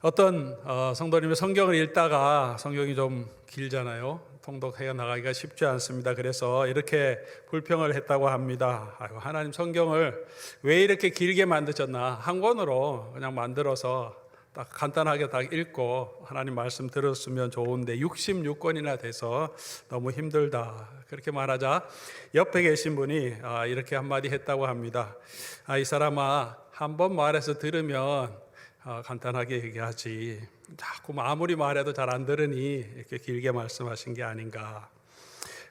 어떤 성도님이 성경을 읽다가 성경이 좀 길잖아요. 통독해 나가기가 쉽지 않습니다. 그래서 이렇게 불평을 했다고 합니다. 아이고, 하나님 성경을 왜 이렇게 길게 만드셨나? 한 권으로 그냥 만들어서 딱 간단하게 딱 읽고 하나님 말씀 들었으면 좋은데 66권이나 돼서 너무 힘들다. 그렇게 말하자 옆에 계신 분이 이렇게 한마디 했다고 합니다. 이 사람아, 한 번 말해서 들으면 간단하게 얘기하지, 자꾸 아무리 말해도 잘 안 들으니 이렇게 길게 말씀하신 게 아닌가.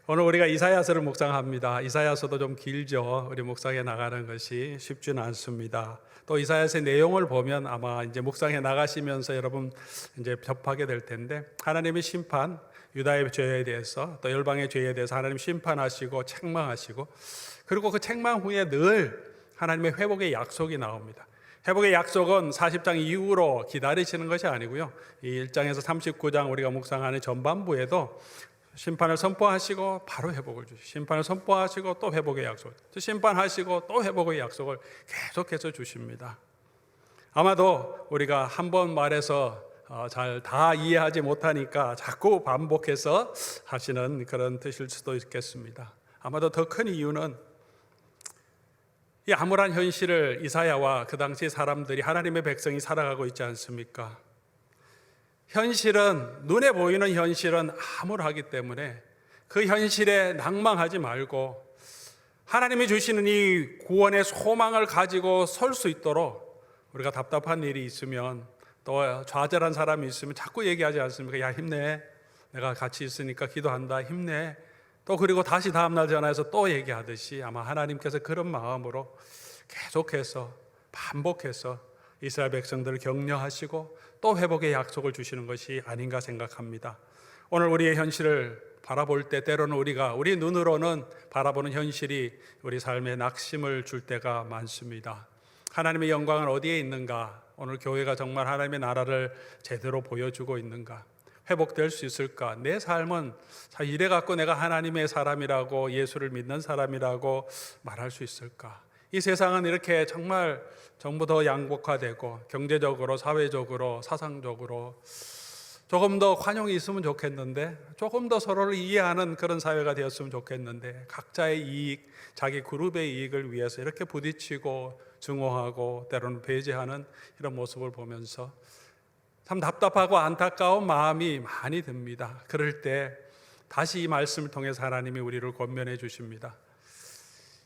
오늘 우리가 이사야서를 묵상합니다. 이사야서도 좀 길죠. 우리 묵상해 나가는 것이 쉽지는 않습니다. 또 이사야서의 내용을 보면 아마 이제 묵상해 나가시면서 여러분 이제 접하게 될 텐데, 하나님의 심판, 유다의 죄에 대해서 또 열방의 죄에 대해서 하나님 심판하시고 책망하시고, 그리고 그 책망 후에 늘 하나님의 회복의 약속이 나옵니다. 회복의 약속은 40장 이후로 기다리시는 것이 아니고요, 이 1장에서 39장 우리가 묵상하는 전반부에도 심판을 선포하시고 바로 회복을 주시고, 심판을 선포하시고 또 회복의 약속, 또 심판하시고 또 회복의 약속을 계속해서 주십니다. 아마도 우리가 한 번 말해서 잘 다 이해하지 못하니까 자꾸 반복해서 하시는 그런 뜻일 수도 있겠습니다. 아마도 더 큰 이유는 이 암울한 현실을 이사야와 그 당시 사람들이, 하나님의 백성이 살아가고 있지 않습니까? 현실은, 눈에 보이는 현실은 암울하기 때문에 그 현실에 낭망하지 말고 하나님이 주시는 이 구원의 소망을 가지고 설 수 있도록, 우리가 답답한 일이 있으면, 또 좌절한 사람이 있으면 자꾸 얘기하지 않습니까? 야, 힘내, 내가 같이 있으니까 기도한다, 힘내. 또 그리고 다시 다음날 전화해서 또 얘기하듯이 아마 하나님께서 그런 마음으로 계속해서 반복해서 이스라엘 백성들을 격려하시고 또 회복의 약속을 주시는 것이 아닌가 생각합니다. 오늘 우리의 현실을 바라볼 때 때로는 우리 눈으로는 바라보는 현실이 우리 삶에 낙심을 줄 때가 많습니다. 하나님의 영광은 어디에 있는가? 오늘 교회가 정말 하나님의 나라를 제대로 보여주고 있는가? 회복될 수 있을까? 내 삶은 이래 갖고 내가 하나님의 사람이라고, 예수를 믿는 사람이라고 말할 수 있을까? 이 세상은 이렇게 정말 전부 더 양극화되고 경제적으로, 사회적으로, 사상적으로 조금 더 관용이 있으면 좋겠는데, 조금 더 서로를 이해하는 그런 사회가 되었으면 좋겠는데, 각자의 이익, 자기 그룹의 이익을 위해서 이렇게 부딪히고 증오하고 때로는 배제하는 이런 모습을 보면서 참 답답하고 안타까운 마음이 많이 듭니다. 그럴 때 다시 이 말씀을 통해서 하나님이 우리를 권면해 주십니다.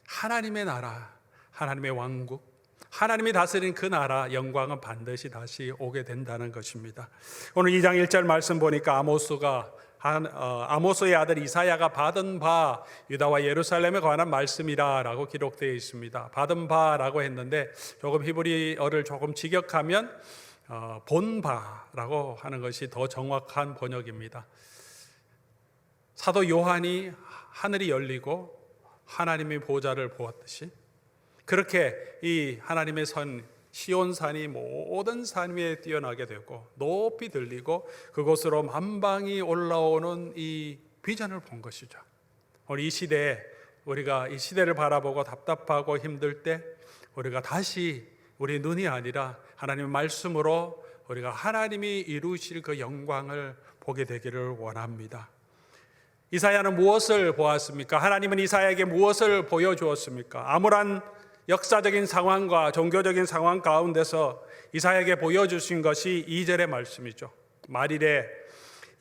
하나님의 나라, 하나님의 왕국, 하나님이 다스린 그 나라 영광은 반드시 다시 오게 된다는 것입니다. 오늘 2장 1절 말씀 보니까 아모스의 아들 이사야가 받은 바 유다와 예루살렘에 관한 말씀이라 라고 기록되어 있습니다. 받은 바라고 했는데 조금 히브리어를 조금 직역하면 본바라고 하는 것이 더 정확한 번역입니다. 사도 요한이 하늘이 열리고 하나님의 보좌를 보았듯이, 그렇게 이 하나님의 선 시온산이 모든 산 위에 뛰어나게 되고 높이 들리고 그곳으로 만방이 올라오는 이 비전을 본 것이죠. 오늘 이 시대에 우리가 이 시대를 바라보고 답답하고 힘들 때 우리가 다시 우리 눈이 아니라 하나님의 말씀으로 우리가 하나님이 이루실 그 영광을 보게 되기를 원합니다. 이사야는 무엇을 보았습니까? 하나님은 이사야에게 무엇을 보여주었습니까? 암울한 역사적인 상황과 종교적인 상황 가운데서 이사야에게 보여주신 것이 2절의 말씀이죠. 말이래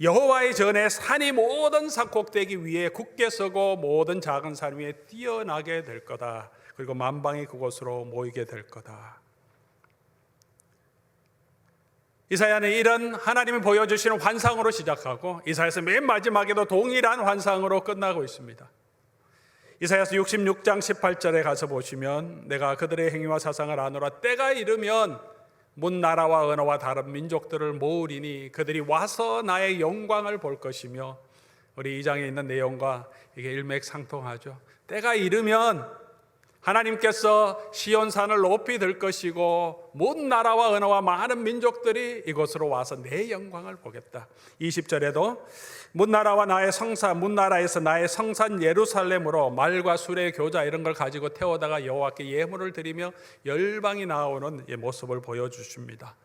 여호와의 전에 산이 모든 산 꼭대기 위에 굳게 서고 모든 작은 산 위에 뛰어나게 될 거다. 그리고 만방이 그곳으로 모이게 될 거다. 이사야는 이런 하나님이 보여주시는 환상으로 시작하고 이사야서 맨 마지막에도 동일한 환상으로 끝나고 있습니다. 이사야서 66장 18절에 가서 보시면 내가 그들의 행위와 사상을 아노라. 때가 이르면 문 나라와 언어와 다른 민족들을 모으리니 그들이 와서 나의 영광을 볼 것이며, 우리 2장에 있는 내용과 이게 일맥상통하죠. 때가 이르면 하나님께서 시온산을 높이 들 것이고 문 나라와 언어와 많은 민족들이 이곳으로 와서 내 영광을 보겠다. 20절에도 문 나라와 나의 성산, 문 나라에서 나의 성산 예루살렘으로 말과 술의 교자 이런 걸 가지고 태워다가 여호와께 예물을 드리며 열방이 나오는 이 모습을 보여주십니다.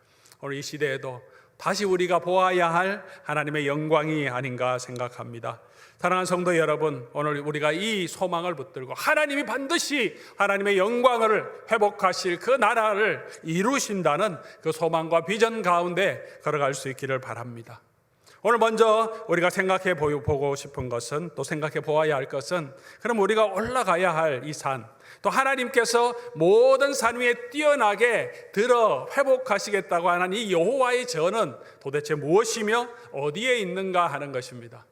오늘 이 시대에도 다시 우리가 보아야 할 하나님의 영광이 아닌가 생각합니다. 사랑하는 성도 여러분, 오늘 우리가 이 소망을 붙들고 하나님이 반드시 하나님의 영광을 회복하실 그 나라를 이루신다는 그 소망과 비전 가운데 걸어갈 수 있기를 바랍니다. 오늘 먼저 우리가 생각해 보고 싶은 것은, 또 생각해 보아야 할 것은, 그럼 우리가 올라가야 할 이 산, 또 하나님께서 모든 산 위에 뛰어나게 들어 회복하시겠다고 하는 이 여호와의 전은 도대체 무엇이며 어디에 있는가 하는 것입니다.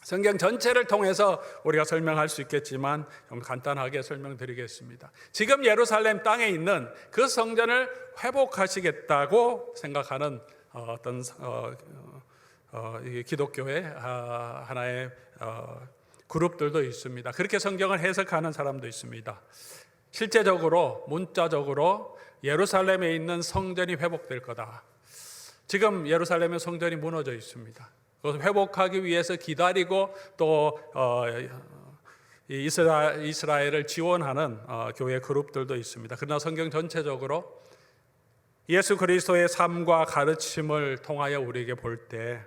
성경 전체를 통해서 우리가 설명할 수 있겠지만 좀 간단하게 설명드리겠습니다. 지금 예루살렘 땅에 있는 그 성전을 회복하시겠다고 생각하는 어떤 기독교의 하나의 그룹들도 있습니다. 그렇게 성경을 해석하는 사람도 있습니다. 실제적으로 문자적으로 예루살렘에 있는 성전이 회복될 거다. 지금 예루살렘의 성전이 무너져 있습니다. 그것을 회복하기 위해서 기다리고 또 이스라엘을 지원하는 교회 그룹들도 있습니다. 그러나 성경 전체적으로 예수 그리스도의 삶과 가르침을 통하여 우리에게 볼 때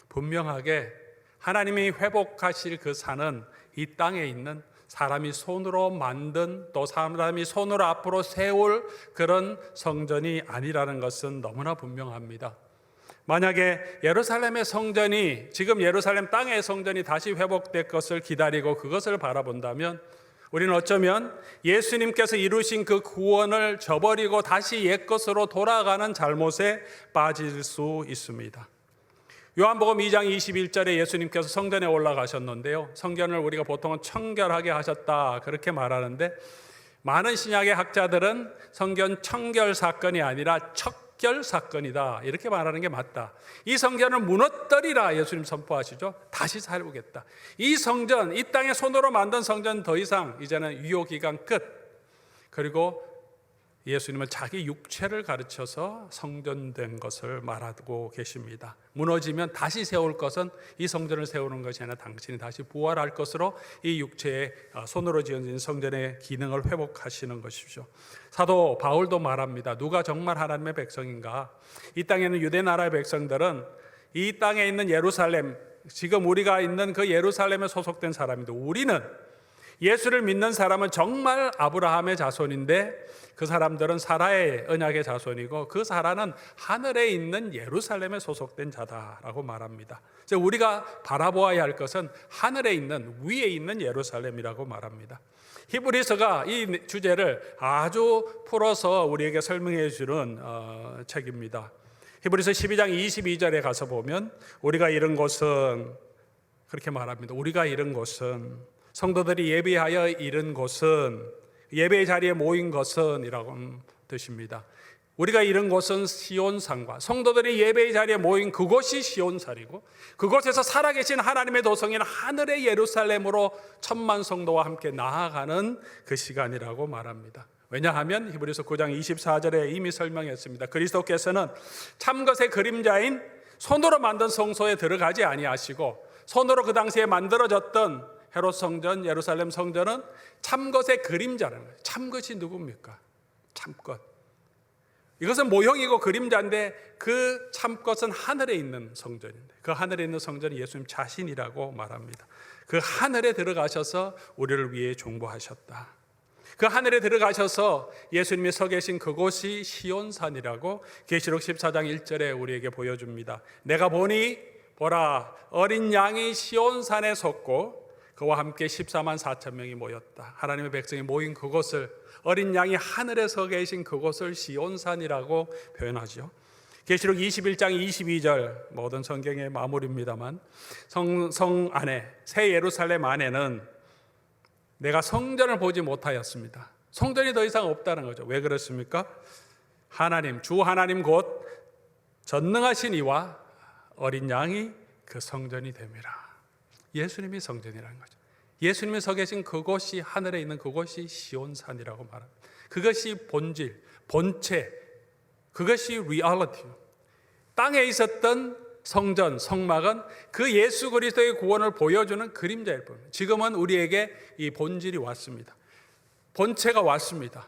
분명하게 하나님이 회복하실 그 산은 이 땅에 있는 사람이 손으로 만든, 또 사람이 손으로 앞으로 세울 그런 성전이 아니라는 것은 너무나 분명합니다. 만약에 예루살렘의 성전이, 지금 예루살렘 땅의 성전이 다시 회복될 것을 기다리고 그것을 바라본다면 우리는 어쩌면 예수님께서 이루신 그 구원을 저버리고 다시 옛것으로 돌아가는 잘못에 빠질 수 있습니다. 요한복음 2장 21절에 예수님께서 성전에 올라가셨는데요, 성전을 우리가 보통은 청결하게 하셨다 그렇게 말하는데, 많은 신약의 학자들은 성전 청결 사건이 아니라 척결 사건이다 이렇게 말하는 게 맞다. 이 성전을 무너뜨리라 예수님 선포하시죠. 다시 살보겠다. 이 성전, 이 땅에 손으로 만든 성전 더 이상 이제는 유효기간 끝. 그리고 예수님은 자기 육체를 가르쳐서 성전된 것을 말하고 계십니다. 무너지면 다시 세울 것은 이 성전을 세우는 것이 아니라 당신이 다시 부활할 것으로 이 육체의 손으로 지어진 성전의 기능을 회복하시는 것이죠. 사도 바울도 말합니다. 누가 정말 하나님의 백성인가? 이 땅에 있는 유대 나라의 백성들은 이 땅에 있는 예루살렘, 지금 우리가 있는 그 예루살렘에 소속된 사람인데, 우리는 예수를 믿는 사람은 정말 아브라함의 자손인데 그 사람들은 사라의 언약의 자손이고 그 사라는 하늘에 있는 예루살렘에 소속된 자다라고 말합니다. 우리가 바라보아야 할 것은 하늘에 있는, 위에 있는 예루살렘이라고 말합니다. 히브리서가 이 주제를 아주 풀어서 우리에게 설명해 주는 책입니다. 히브리서 12장 22절에 가서 보면 우리가 이런 곳은, 그렇게 말합니다. 우리가 이런 곳은, 성도들이 예배하여 이른 곳은, 예배의 자리에 모인 것은 이라고 뜻입니다. 우리가 이른 곳은 시온산과, 성도들이 예배의 자리에 모인 그곳이 시온산이고, 그곳에서 살아계신 하나님의 도성인 하늘의 예루살렘으로 천만 성도와 함께 나아가는 그 시간이라고 말합니다. 왜냐하면 히브리서 9장 24절에 이미 설명했습니다. 그리스도께서는 참것의 그림자인 손으로 만든 성소에 들어가지 아니하시고, 손으로 그 당시에 만들어졌던 헤롯 성전, 예루살렘 성전은 참것의 그림자라는 거예요. 참것이 누굽니까? 참것. 이것은 모형이고 그림자인데 그 참것은 하늘에 있는 성전인데, 그 하늘에 있는 성전이 예수님 자신이라고 말합니다. 그 하늘에 들어가셔서 우리를 위해 중보하셨다. 그 하늘에 들어가셔서 예수님이 서 계신 그곳이 시온산이라고 계시록 14장 1절에 우리에게 보여줍니다. 내가 보니 보라, 어린 양이 시온산에 섰고 그와 함께 14만 4천 명이 모였다. 하나님의 백성이 모인 그곳을, 어린 양이 하늘에 서 계신 그곳을 시온산이라고 표현하죠. 계시록 21장 22절, 모든 성경의 마무리입니다만, 성 안에, 새 예루살렘 안에는 내가 성전을 보지 못하였습니다. 성전이 더 이상 없다는 거죠. 왜 그렇습니까? 하나님, 주 하나님 곧 전능하신 이와 어린 양이 그 성전이 됨이라. 예수님이 성전이라는 거죠. 예수님이 서 계신 그곳이, 하늘에 있는 그곳이 시온산이라고 말합니다. 그것이 본질, 본체, 그것이 리얼리티. 땅에 있었던 성전, 성막은 그 예수 그리스도의 구원을 보여주는 그림자일 뿐입니다. 지금은 우리에게 이 본질이 왔습니다. 본체가 왔습니다.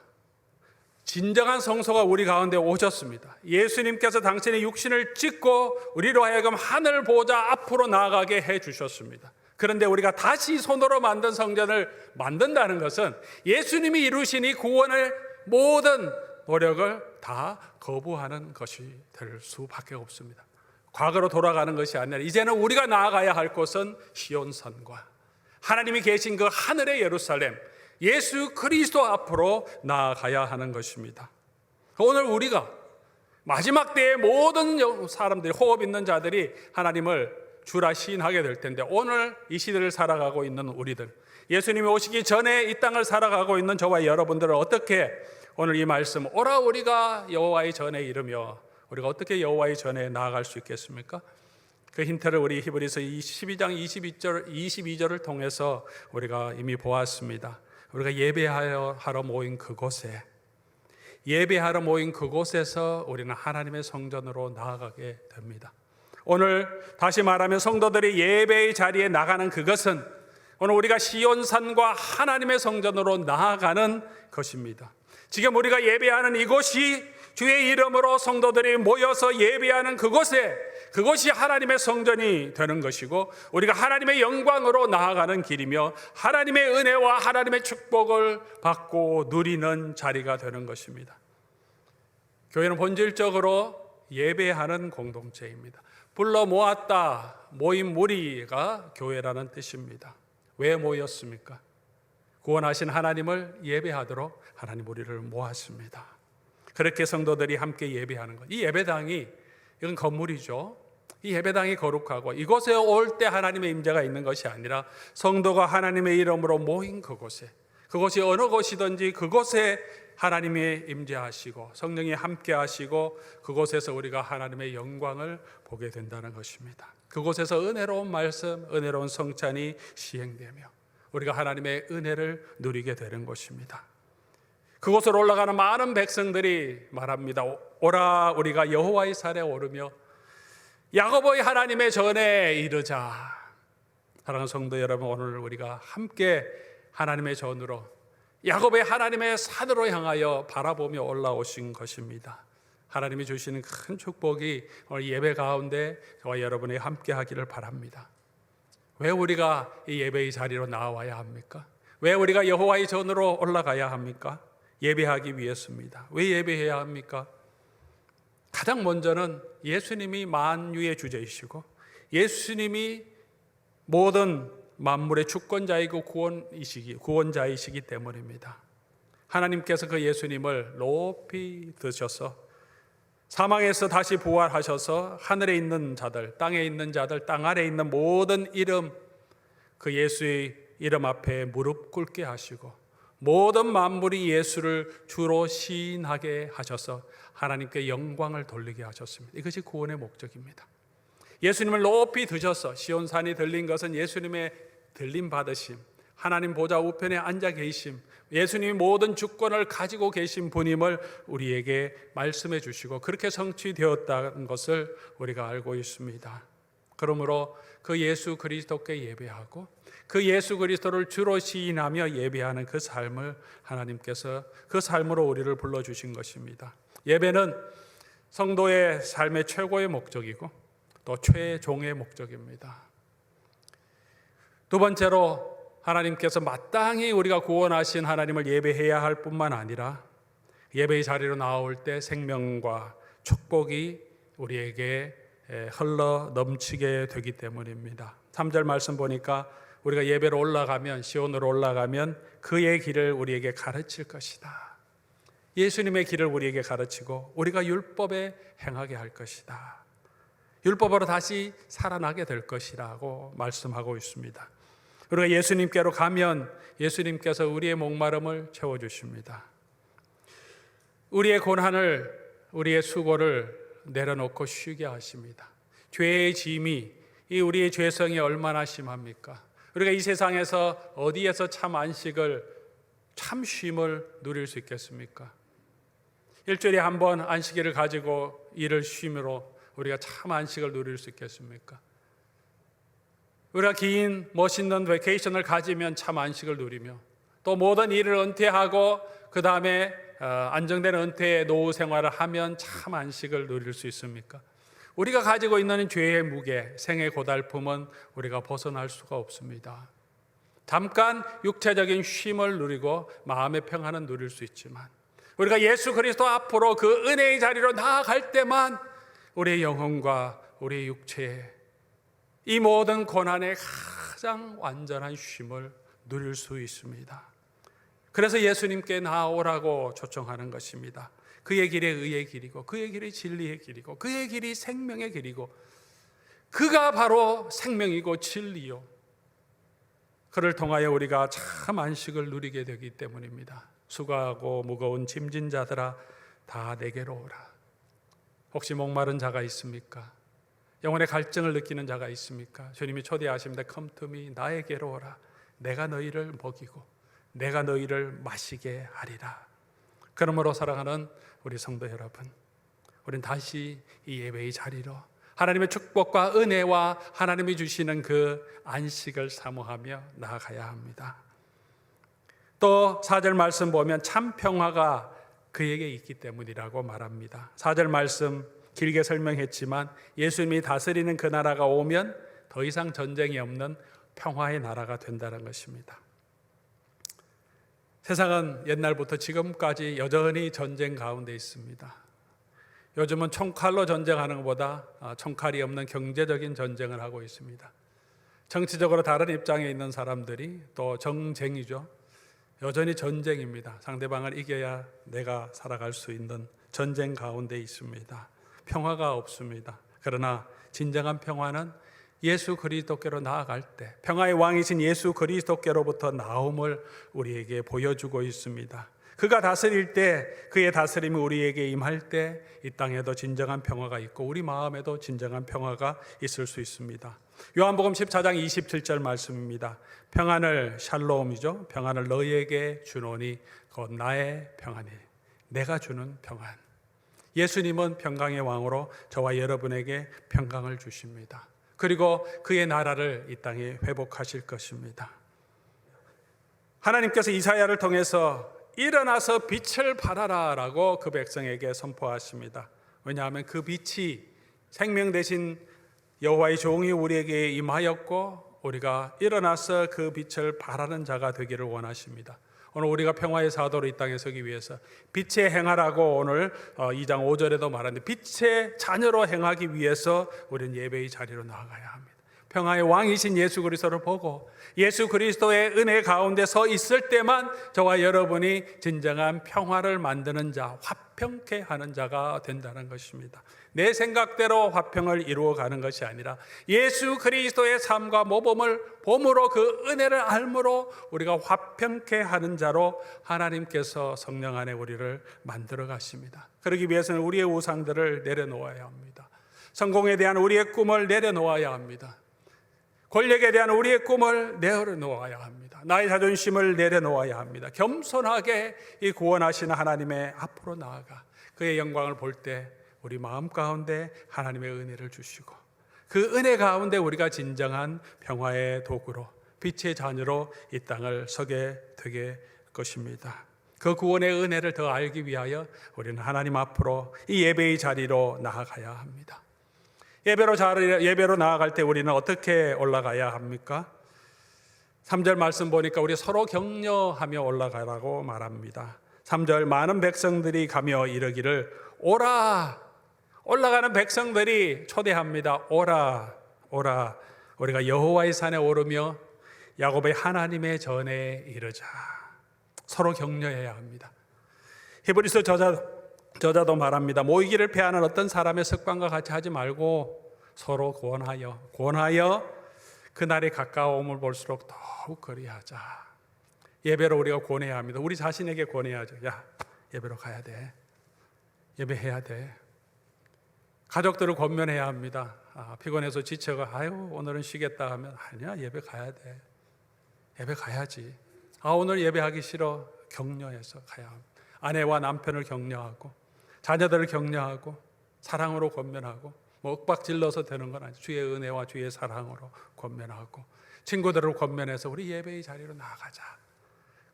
진정한 성소가 우리 가운데 오셨습니다. 예수님께서 당신의 육신을 찢고 우리로 하여금 하늘 보좌 앞으로 나아가게 해 주셨습니다. 그런데 우리가 다시 손으로 만든 성전을 만든다는 것은 예수님이 이루신 이 구원의 모든 노력을 다 거부하는 것이 될 수밖에 없습니다. 과거로 돌아가는 것이 아니라 이제는 우리가 나아가야 할 곳은 시온산과 하나님이 계신 그 하늘의 예루살렘, 예수 그리스도 앞으로 나아가야 하는 것입니다. 오늘 우리가 마지막 때의 모든 사람들이, 호흡 있는 자들이 하나님을 주라 시인하게 될 텐데, 오늘 이 시대를 살아가고 있는 우리들, 예수님이 오시기 전에 이 땅을 살아가고 있는 저와 여러분들은 어떻게 오늘 이 말씀, 오라 우리가 여호와의 전에 이르며, 우리가 어떻게 여호와의 전에 나아갈 수 있겠습니까? 그 힌트를 우리 히브리서 12장 22절을 통해서 우리가 이미 보았습니다. 우리가 예배하러 모인 그곳에, 예배하러 모인 그곳에서 우리는 하나님의 성전으로 나아가게 됩니다. 오늘 다시 말하면 성도들이 예배의 자리에 나가는 그것은 오늘 우리가 시온산과 하나님의 성전으로 나아가는 것입니다. 지금 우리가 예배하는 이곳이 주의 이름으로 성도들이 모여서 예배하는 그곳이 하나님의 성전이 되는 것이고, 우리가 하나님의 영광으로 나아가는 길이며 하나님의 은혜와 하나님의 축복을 받고 누리는 자리가 되는 것입니다. 교회는 본질적으로 예배하는 공동체입니다. 불러 모았다, 모인 무리가 교회라는 뜻입니다. 왜 모였습니까? 구원하신 하나님을 예배하도록 하나님 우리를 모았습니다. 그렇게 성도들이 함께 예배하는 것. 이 예배당이, 이건 건물이죠. 이 예배당이 거룩하고 이곳에 올 때 하나님의 임재가 있는 것이 아니라 성도가 하나님의 이름으로 모인 그곳이 어느 곳이든지 그곳에 하나님이 임재하시고 성령이 함께 하시고 그곳에서 우리가 하나님의 영광을 보게 된다는 것입니다. 그곳에서 은혜로운 말씀, 은혜로운 성찬이 시행되며 우리가 하나님의 은혜를 누리게 되는 것입니다. 그곳으로 올라가는 많은 백성들이 말합니다. 오라 우리가 여호와의 산에 오르며 야고보의 하나님의 전에 이르자. 사랑하는 성도 여러분, 오늘 우리가 함께 하나님의 전으로, 야고보의 하나님의 산으로 향하여 바라보며 올라오신 것입니다. 하나님이 주시는 큰 축복이 오늘 예배 가운데 저와 여러분이 함께 하기를 바랍니다. 왜 우리가 이 예배의 자리로 나와야 합니까? 왜 우리가 여호와의 전으로 올라가야 합니까? 예배하기 위해서입니다. 왜 예배해야 합니까? 가장 먼저는 예수님이 만유의 주제이시고 예수님이 모든 만물의 주권자이고 구원자이시기 때문입니다. 하나님께서 그 예수님을 높이 드셔서 사망에서 다시 부활하셔서 하늘에 있는 자들, 땅에 있는 자들, 땅 아래에 있는 모든 이름, 그 예수의 이름 앞에 무릎 꿇게 하시고 모든 만물이 예수를 주로 시인하게 하셔서 하나님께 영광을 돌리게 하셨습니다. 이것이 구원의 목적입니다. 예수님을 높이 드셔서, 시온산이 들린 것은 예수님의 들림 받으심, 하나님 보좌 우편에 앉아 계심, 예수님이 모든 주권을 가지고 계신 분임을 우리에게 말씀해 주시고 그렇게 성취되었다는 것을 우리가 알고 있습니다. 그러므로 그 예수 그리스도께 예배하고 그 예수 그리스도를 주로 시인하며 예배하는 그 삶을 하나님께서 그 삶으로 우리를 불러주신 것입니다. 예배는 성도의 삶의 최고의 목적이고 또 최종의 목적입니다. 두 번째로 하나님께서 마땅히 우리가 구원하신 하나님을 예배해야 할 뿐만 아니라 예배의 자리로 나올 때 생명과 축복이 우리에게 흘러 넘치게 되기 때문입니다. 3절 말씀 보니까 우리가 예배로 올라가면, 시온으로 올라가면 그의 길을 우리에게 가르칠 것이다. 예수님의 길을 우리에게 가르치고 우리가 율법에 행하게 할 것이다. 율법으로 다시 살아나게 될 것이라고 말씀하고 있습니다. 우리가 예수님께로 가면 예수님께서 우리의 목마름을 채워주십니다. 우리의 고난을, 우리의 수고를 내려놓고 쉬게 하십니다. 죄의 짐이, 이 우리의 죄성이 얼마나 심합니까? 우리가 이 세상에서 어디에서 참 안식을, 참 쉼을 누릴 수 있겠습니까? 일주일에 한 번 안식일을 가지고 일을 쉼으로 우리가 참 안식을 누릴 수 있겠습니까? 우리가 긴 멋있는 베케이션을 가지면 참 안식을 누리며 또 모든 일을 은퇴하고 그 다음에 안정된 은퇴 노후 생활을 하면 참 안식을 누릴 수 있습니까? 우리가 가지고 있는 죄의 무게, 생의 고달픔은 우리가 벗어날 수가 없습니다. 잠깐 육체적인 쉼을 누리고 마음의 평안은 누릴 수 있지만 우리가 예수 그리스도 앞으로 그 은혜의 자리로 나아갈 때만 우리의 영혼과 우리의 육체에 이 모든 고난의 가장 완전한 쉼을 누릴 수 있습니다. 그래서 예수님께 나오라고 초청하는 것입니다. 그의 길이 의의 길이고 그의 길이 진리의 길이고 그의 길이 생명의 길이고 그가 바로 생명이고 진리요, 그를 통하여 우리가 참 안식을 누리게 되기 때문입니다. 수고하고 무거운 짐진 자들아 다 내게로 오라. 혹시 목마른 자가 있습니까? 영혼의 갈증을 느끼는 자가 있습니까? 주님이 초대하십니다. Come to me, 나에게로 오라. 내가 너희를 먹이고 내가 너희를 마시게 하리라. 그러므로 사랑하는 우리 성도 여러분, 우리는 다시 이 예배의 자리로 하나님의 축복과 은혜와 하나님이 주시는 그 안식을 사모하며 나아가야 합니다. 또 4절 말씀 보면 참 평화가 그에게 있기 때문이라고 말합니다. 4절 말씀 길게 설명했지만 예수님이 다스리는 그 나라가 오면 더 이상 전쟁이 없는 평화의 나라가 된다는 것입니다. 세상은 옛날부터 지금까지 여전히 전쟁 가운데 있습니다. 요즘은 총칼로 전쟁하는 것보다 총칼이 없는 경제적인 전쟁을 하고 있습니다. 정치적으로 다른 입장에 있는 사람들이 또 정쟁이죠. 여전히 전쟁입니다. 상대방을 이겨야 내가 살아갈 수 있는 전쟁 가운데 있습니다. 평화가 없습니다. 그러나 진정한 평화는 예수 그리스도께로 나아갈 때 평화의 왕이신 예수 그리스도께로부터 나옴을 우리에게 보여주고 있습니다. 그가 다스릴 때, 그의 다스림이 우리에게 임할 때 이 땅에도 진정한 평화가 있고 우리 마음에도 진정한 평화가 있을 수 있습니다. 요한복음 14장 27절 말씀입니다. 평안을, 샬롬이죠, 평안을 너희에게 주노니 곧 나의 평안이, 내가 주는 평안. 예수님은 평강의 왕으로 저와 여러분에게 평강을 주십니다. 그리고 그의 나라를 이 땅에 회복하실 것입니다. 하나님께서 이사야를 통해서 일어나서 빛을 발하라 라고 그 백성에게 선포하십니다. 왜냐하면 그 빛이 생명 되신 여호와의 종이 우리에게 임하였고 우리가 일어나서 그 빛을 발하는 자가 되기를 원하십니다. 오늘 우리가 평화의 사도로 이 땅에 서기 위해서 빛에 행하라고 오늘 2장 5절에도 말하는데 빛의 자녀로 행하기 위해서 우리는 예배의 자리로 나아가야 합니다. 평화의 왕이신 예수 그리스도를 보고 예수 그리스도의 은혜 가운데 서 있을 때만 저와 여러분이 진정한 평화를 만드는 자, 화평케 하는 자가 된다는 것입니다. 내 생각대로 화평을 이루어가는 것이 아니라 예수 그리스도의 삶과 모범을 봄으로 그 은혜를 알므로 우리가 화평케 하는 자로 하나님께서 성령 안에 우리를 만들어 가십니다. 그러기 위해서는 우리의 우상들을 내려놓아야 합니다. 성공에 대한 우리의 꿈을 내려놓아야 합니다. 권력에 대한 우리의 꿈을 내려놓아야 합니다. 나의 자존심을 내려놓아야 합니다. 겸손하게 이 구원하시는 하나님의 앞으로 나아가 그의 영광을 볼 때 우리 마음 가운데 하나님의 은혜를 주시고 그 은혜 가운데 우리가 진정한 평화의 도구로 빛의 자녀로 이 땅을 서게 되게 것입니다. 그 구원의 은혜를 더 알기 위하여 우리는 하나님 앞으로 이 예배의 자리로 나아가야 합니다. 예배로 나아갈 때 우리는 어떻게 올라가야 합니까? 3절 말씀 보니까 우리 서로 격려하며 올라가라고 말합니다. 3절 많은 백성들이 가며 이르기를 오라. 올라가는 백성들이 초대합니다. 오라, 오라. 우리가 여호와의 산에 오르며 야곱의 하나님의 전에 이르자. 서로 격려해야 합니다. 히브리서 저자도 말합니다. 모이기를 패하는 어떤 사람의 습관과 같이 하지 말고 서로 권하여 그날이 가까움을 볼수록 더욱 그리하자. 예배로 우리가 권해야 합니다. 우리 자신에게 권해야죠. 야, 예배로 가야 돼. 예배해야 돼. 가족들을 권면해야 합니다. 피곤해서 지쳐가 아유 오늘은 쉬겠다 하면 아니야, 예배 가야 돼. 예배 가야지. 오늘 예배하기 싫어. 격려해서 가야 합니다. 아내와 남편을 격려하고 자녀들을 격려하고 사랑으로 권면하고 윽박질러서 되는 건 아니죠. 주의 은혜와 주의 사랑으로 권면하고 친구들을 권면해서 우리 예배의 자리로 나아가자.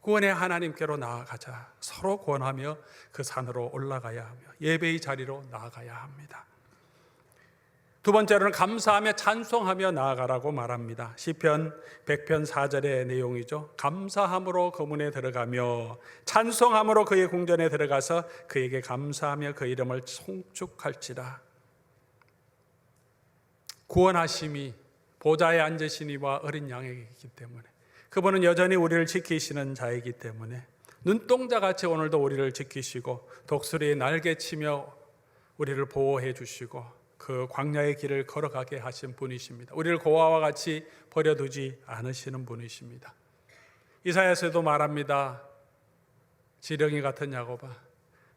구원의 하나님께로 나아가자. 서로 권하며 그 산으로 올라가야 하며 예배의 자리로 나아가야 합니다. 두 번째로는 감사하며 찬송하며 나아가라고 말합니다. 시편 100편 4절의 내용이죠. 감사함으로 그 문에 들어가며 찬송함으로 그의 궁전에 들어가서 그에게 감사하며 그 이름을 송축할지라. 구원하심이 보좌에 앉으신 이와 어린 양에게이기 때문에, 그분은 여전히 우리를 지키시는 자이기 때문에 눈동자같이 오늘도 우리를 지키시고 독수리의 날개치며 우리를 보호해 주시고 그 광야의 길을 걸어가게 하신 분이십니다. 우리를 고아와 같이 버려두지 않으시는 분이십니다. 이사야서도 말합니다. 지렁이 같은 야곱아,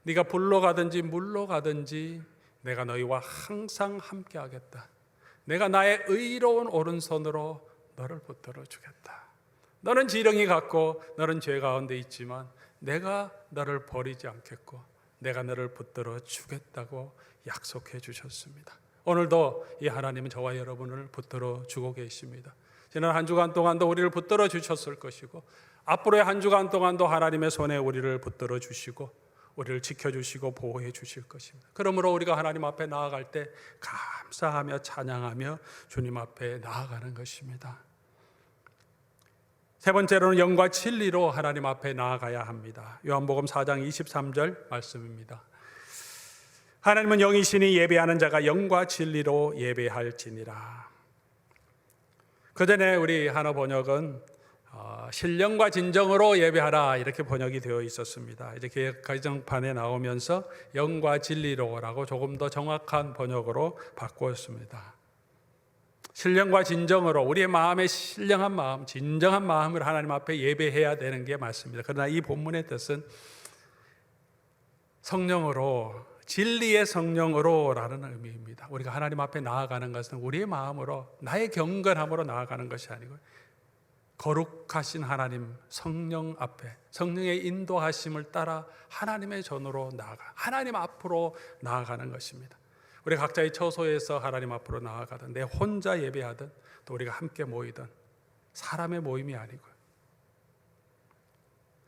네가 불로 가든지 물로 가든지 내가 너희와 항상 함께 하겠다. 내가 나의 의로운 오른손으로 너를 붙들어 주겠다. 너는 지렁이 같고 너는 죄 가운데 있지만 내가 너를 버리지 않겠고 내가 너를 붙들어 주겠다고 약속해 주셨습니다. 오늘도 이 하나님은 저와 여러분을 붙들어 주고 계십니다. 지난 한 주간 동안도 우리를 붙들어 주셨을 것이고 앞으로의 한 주간 동안도 하나님의 손에 우리를 붙들어 주시고 우리를 지켜주시고 보호해 주실 것입니다. 그러므로 우리가 하나님 앞에 나아갈 때 감사하며 찬양하며 주님 앞에 나아가는 것입니다. 세 번째로는 영과 진리로 하나님 앞에 나아가야 합니다. 요한복음 4장 23절 말씀입니다. 하나님은 영이시니 예배하는 자가 영과 진리로 예배할지니라. 그 전에 우리 한어 번역은 신령과 진정으로 예배하라 이렇게 번역이 되어 있었습니다. 이제 개역 개정판에 나오면서 영과 진리로라고 조금 더 정확한 번역으로 바꾸었습니다. 신령과 진정으로 우리의 마음에 신령한 마음, 진정한 마음을 하나님 앞에 예배해야 되는 게 맞습니다. 그러나 이 본문의 뜻은 성령으로, 진리의 성령으로라는 의미입니다. 우리가 하나님 앞에 나아가는 것은 우리의 마음으로, 나의 경건함으로 나아가는 것이 아니고 거룩하신 하나님 성령 앞에 성령의 인도하심을 따라 하나님의 전으로 나아가, 하나님 앞으로 나아가는 것입니다. 우리 각자의 처소에서 하나님 앞으로 나아가든 내 혼자 예배하든 또 우리가 함께 모이든 사람의 모임이 아니고요.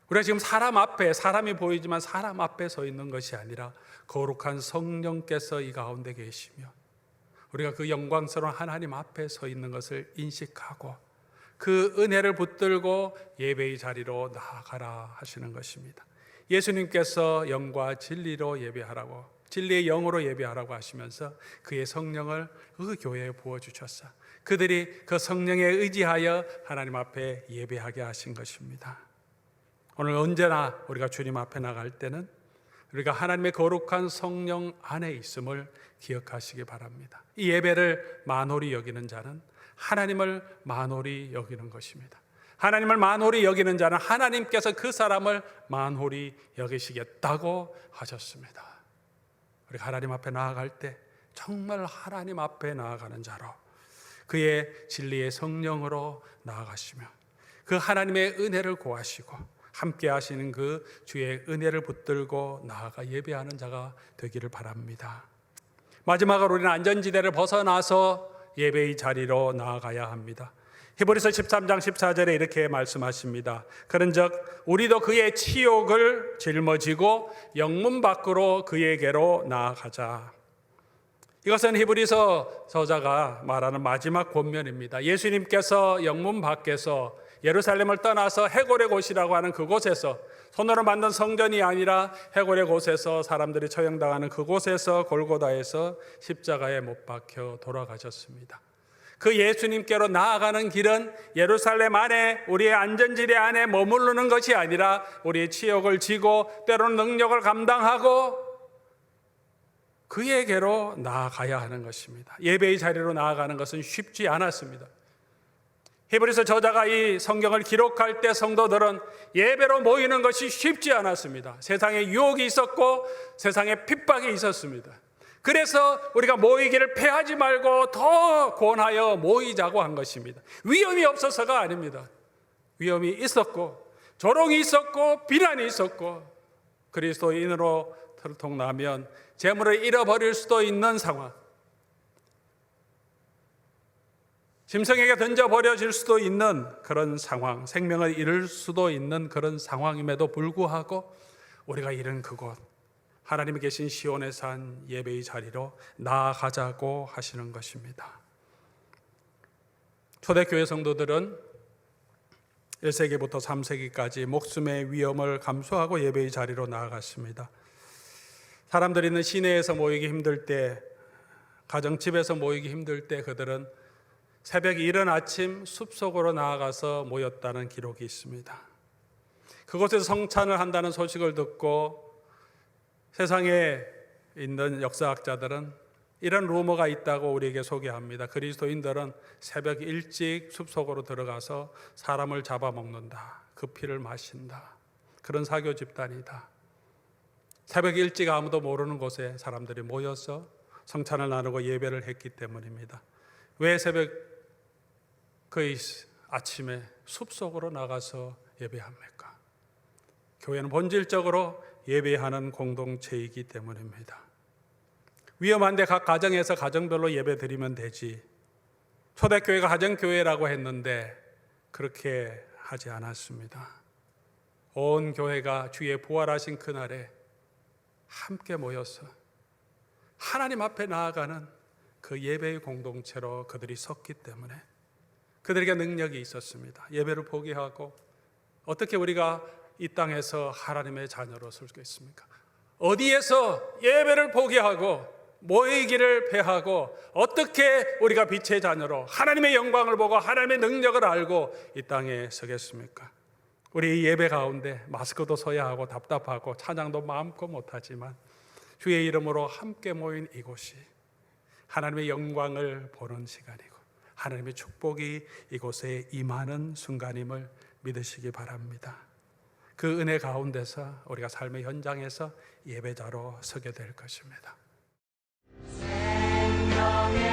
우리가 지금 사람 앞에, 사람이 보이지만 사람 앞에 서 있는 것이 아니라 거룩한 성령께서 이 가운데 계시며 우리가 그 영광스러운 하나님 앞에 서 있는 것을 인식하고 그 은혜를 붙들고 예배의 자리로 나아가라 하시는 것입니다. 예수님께서 영과 진리로 예배하라고, 진리의 영으로 예배하라고 하시면서 그의 성령을 그 교회에 부어주셨어. 그들이 그 성령에 의지하여 하나님 앞에 예배하게 하신 것입니다. 오늘 언제나 우리가 주님 앞에 나갈 때는 우리가 하나님의 거룩한 성령 안에 있음을 기억하시기 바랍니다. 이 예배를 만홀히 여기는 자는 하나님을 만홀히 여기는 것입니다. 하나님을 만홀히 여기는 자는 하나님께서 그 사람을 만홀히 여기시겠다고 하셨습니다. 우리가 하나님 앞에 나아갈 때 정말 하나님 앞에 나아가는 자로 그의 진리의 성령으로 나아가시며 그 하나님의 은혜를 구하시고 함께 하시는 그 주의 은혜를 붙들고 나아가 예배하는 자가 되기를 바랍니다. 마지막으로 우리는 안전지대를 벗어나서 예배의 자리로 나아가야 합니다. 히브리서 13장 14절에 이렇게 말씀하십니다. 그런즉 우리도 그의 치욕을 짊어지고 영문 밖으로 그에게로 나아가자. 이것은 히브리서 저자가 말하는 마지막 권면입니다. 예수님께서 영문 밖에서 예루살렘을 떠나서 해골의 곳이라고 하는 그곳에서, 손으로 만든 성전이 아니라 해골의 곳에서 사람들이 처형당하는 그곳에서 골고다에서 십자가에 못 박혀 돌아가셨습니다. 그 예수님께로 나아가는 길은 예루살렘 안에, 우리의 안전지대 안에 머무르는 것이 아니라 우리의 치욕을 지고 때로는 능력을 감당하고 그에게로 나아가야 하는 것입니다. 예배의 자리로 나아가는 것은 쉽지 않았습니다. 히브리서 저자가 이 성경을 기록할 때 성도들은 예배로 모이는 것이 쉽지 않았습니다. 세상에 유혹이 있었고 세상에 핍박이 있었습니다. 그래서 우리가 모이기를 패하지 말고 더 권하여 모이자고 한 것입니다. 위험이 없어서가 아닙니다. 위험이 있었고 조롱이 있었고 비난이 있었고 그리스도인으로 들통나면 재물을 잃어버릴 수도 있는 상황, 짐승에게 던져버려질 수도 있는 그런 상황, 생명을 잃을 수도 있는 그런 상황임에도 불구하고 우리가 이런 그곳, 하나님이 계신 시온의 산 예배의 자리로 나아가자고 하시는 것입니다. 초대교회 성도들은 1세기부터 3세기까지 목숨의 위험을 감수하고 예배의 자리로 나아갔습니다. 사람들이 있는 시내에서 모이기 힘들 때, 가정집에서 모이기 힘들 때 그들은 새벽 이른 아침 숲속으로 나아가서 모였다는 기록이 있습니다. 그곳에서 성찬을 한다는 소식을 듣고 세상에 있는 역사학자들은 이런 루머가 있다고 우리에게 소개합니다. 그리스도인들은 새벽 일찍 숲속으로 들어가서 사람을 잡아먹는다. 그 피를 마신다. 그런 사교 집단이다. 새벽 일찍 아무도 모르는 곳에 사람들이 모여서 성찬을 나누고 예배를 했기 때문입니다. 왜 새벽 그 아침에 숲속으로 나가서 예배합니까? 교회는 본질적으로 예배하는 공동체이기 때문입니다. 위험한데 각 가정에서 가정별로 예배 드리면 되지. 초대교회가 가정교회라고 했는데 그렇게 하지 않았습니다. 온 교회가 주의 부활하신 그날에 함께 모여서 하나님 앞에 나아가는 그 예배의 공동체로 그들이 섰기 때문에 그들에게 능력이 있었습니다. 예배를 포기하고 어떻게 우리가 이 땅에서 하나님의 자녀로 설 수 있습니까? 어디에서 예배를 포기하고 모이기를 패하고 어떻게 우리가 빛의 자녀로 하나님의 영광을 보고 하나님의 능력을 알고 이 땅에 서겠습니까? 우리 예배 가운데 마스크도 써야 하고 답답하고 찬양도 마음껏 못하지만 주의 이름으로 함께 모인 이곳이 하나님의 영광을 보는 시간이고 하나님의 축복이 이곳에 임하는 순간임을 믿으시기 바랍니다. 그 은혜 가운데서 우리가 삶의 현장에서 예배자로 서게 될 것입니다. 생명의